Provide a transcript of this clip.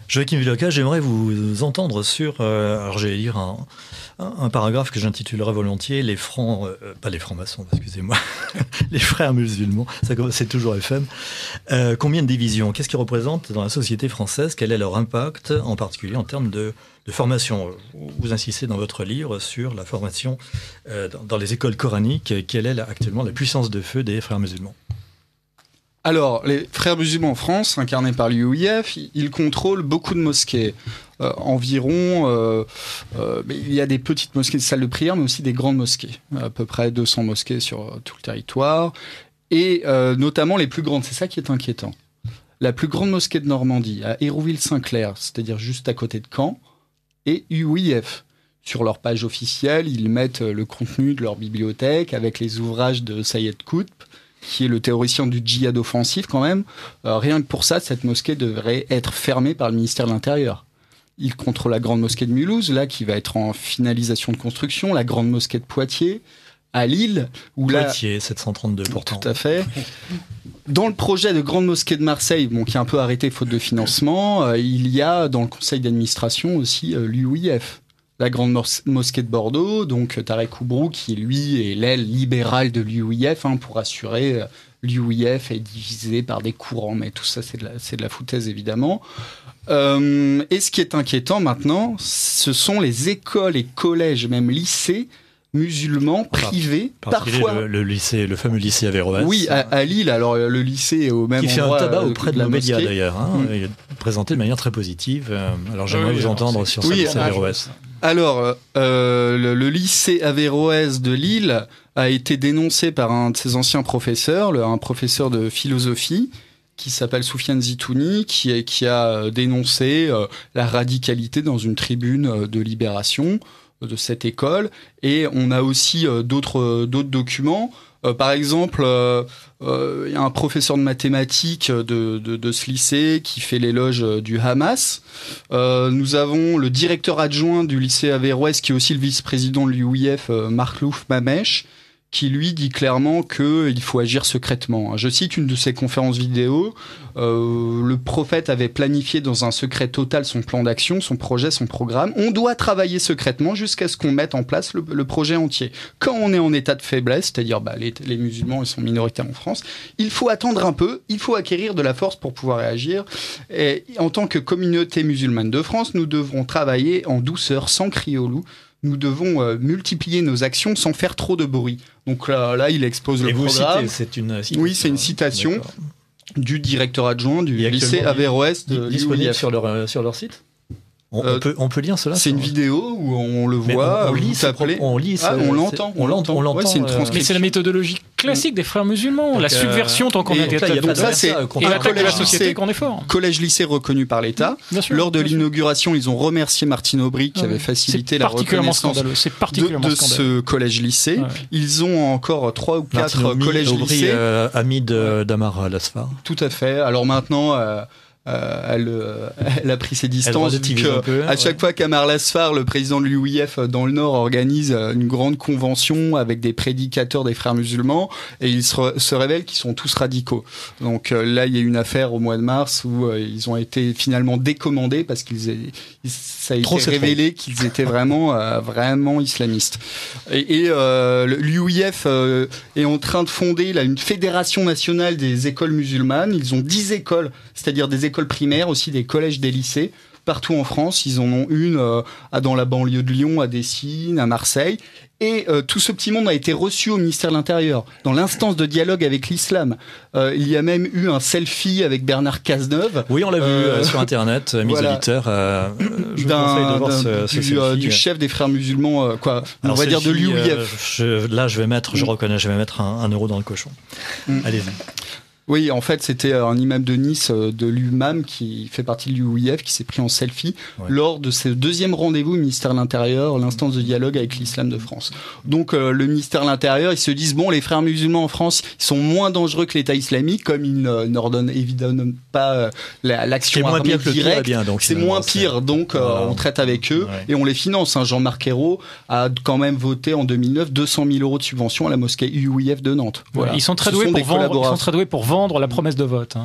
Joachim Villocas, j'aimerais vous entendre sur, alors j'allais lire un paragraphe que j'intitulerai volontiers, les francs, pas les francs-maçons, excusez-moi, les frères musulmans, c'est toujours FM. Combien de divisions? Qu'est-ce qu'ils représentent dans la société française? Quel est leur impact, en particulier en termes de formation? Vous insistez dans votre livre sur la formation dans les écoles coraniques. Quelle est actuellement la puissance de feu des frères musulmans? Alors, les frères musulmans en France, incarnés par l'UOIF, ils contrôlent beaucoup de mosquées. Il y a des petites mosquées, des salles de prière, mais aussi des grandes mosquées. À peu près 200 mosquées sur tout le territoire. Et notamment les plus grandes, c'est ça qui est inquiétant. La plus grande mosquée de Normandie, à Hérouville-Saint-Clair, c'est-à-dire juste à côté de Caen, et UOIF. Sur leur page officielle, ils mettent le contenu de leur bibliothèque avec les ouvrages de Sayed Qutb, qui est le théoricien du djihad offensif quand même. Rien que pour ça, cette mosquée devrait être fermée par le ministère de l'Intérieur. Il contrôle la grande mosquée de Mulhouse, là, qui va être en finalisation de construction, la grande mosquée de Poitiers, à Lille. Poitiers, 732 pourtant. Tout à fait. Dans le projet de grande mosquée de Marseille, qui est un peu arrêté faute de financement, il y a dans le conseil d'administration aussi l'UOIF. La grande mosquée de Bordeaux, donc Tarek Oubrou, qui lui est l'aile libérale de l'UOIF, pour assurer l'UOIF est divisé par des courants, mais tout ça c'est de la foutaise évidemment. Et ce qui est inquiétant maintenant, ce sont les écoles et collèges, même lycées musulmans privés, parfois le fameux lycée Averroès. Oui, à Lille. Alors le lycée est au même endroit. Qui fait un tabac auprès de nos médias d'ailleurs. Il est présenté de manière très positive. Alors j'aimerais vous entendre sur ce lycée Averroès. Alors, le lycée Averroès de Lille a été dénoncé par un de ses anciens professeurs, un professeur de philosophie, qui s'appelle Soufiane Zitouni, qui a dénoncé la radicalité dans une tribune de Libération de cette école. Et on a aussi d'autres documents. Par exemple, il y a un professeur de mathématiques de ce lycée qui fait l'éloge du Hamas. Nous avons le directeur adjoint du lycée Averroès, qui est aussi le vice-président de l'UOIF, Marklouf Mamech, qui lui dit clairement qu'il faut agir secrètement. Je cite une de ses conférences vidéo. Le prophète avait planifié dans un secret total son plan d'action, son projet, son programme. On doit travailler secrètement jusqu'à ce qu'on mette en place le projet entier. Quand on est en état de faiblesse, c'est-à-dire les musulmans, ils sont minoritaires en France, il faut attendre un peu, il faut acquérir de la force pour pouvoir réagir. Et en tant que communauté musulmane de France, nous devrons travailler en douceur, sans crier au loup. Nous devons multiplier nos actions sans faire trop de bruit. Donc là il expose le programme. C'est une citation. Oui, c'est une citation du directeur adjoint du lycée Averroès de disponible sur leur site. On peut lire cela. C'est une vidéo où on le voit. On l'entend. On l'entend. Ouais, c'est une transcription. Mais c'est la méthodologie classique des frères musulmans. Donc, la subversion, tant qu'on est et l'attaque de la société qu'on est fort. Collège-lycée reconnu par l'État. Lors de l'inauguration, ils ont remercié Martine Aubry qui avait facilité la reconnaissance de ce collège-lycée. Ils ont encore 3 ou 4 collèges-lycées. Ami d'Amar Lasfar. Tout à fait. Alors maintenant... Elle a pris ses distances à chaque fois qu'Amar Lasfar, le président de l'UOIF dans le Nord, organise une grande convention avec des prédicateurs des frères musulmans, et il se révèle qu'ils sont tous radicaux. Donc là, il y a eu une affaire au mois de mars où ils ont été finalement décommandés parce ça a été révélé qu'ils étaient vraiment islamistes. Et l'UOIF est en train de fonder une fédération nationale des écoles musulmanes. Ils ont 10 écoles, c'est-à-dire des écoles primaires, aussi des collèges, des lycées, partout en France. Ils en ont une dans la banlieue de Lyon, à Dessines, à Marseille. Et tout ce petit monde a été reçu au ministère de l'Intérieur, dans l'instance de dialogue avec l'islam. Il y a même eu un selfie avec Bernard Cazeneuve. Oui, on l'a vu sur Internet, mis auditeur. Je vous conseille de voir ce selfie. Du chef des frères musulmans, on va dire de l'UOIF. Je reconnais, je vais mettre un euro dans le cochon. Allez-y. Oui, en fait, c'était un imam de Nice, de l'UMAM, qui fait partie de l'UOIF, qui s'est pris en selfie lors de ce deuxième rendez-vous au ministère de l'Intérieur, l'instance de dialogue avec l'islam de France. Donc, le ministère de l'Intérieur, ils se disent, les frères musulmans en France, ils sont moins dangereux que l'État islamique, comme ils n'ordonnent évidemment pas l'action armée directe. C'est moins pire, donc on traite avec eux et on les finance. Jean-Marc Ayrault a quand même voté en 2009 200 000 euros de subvention à la mosquée UOIF de Nantes. Voilà. Ils sont très doués pour vendre la promesse de vote.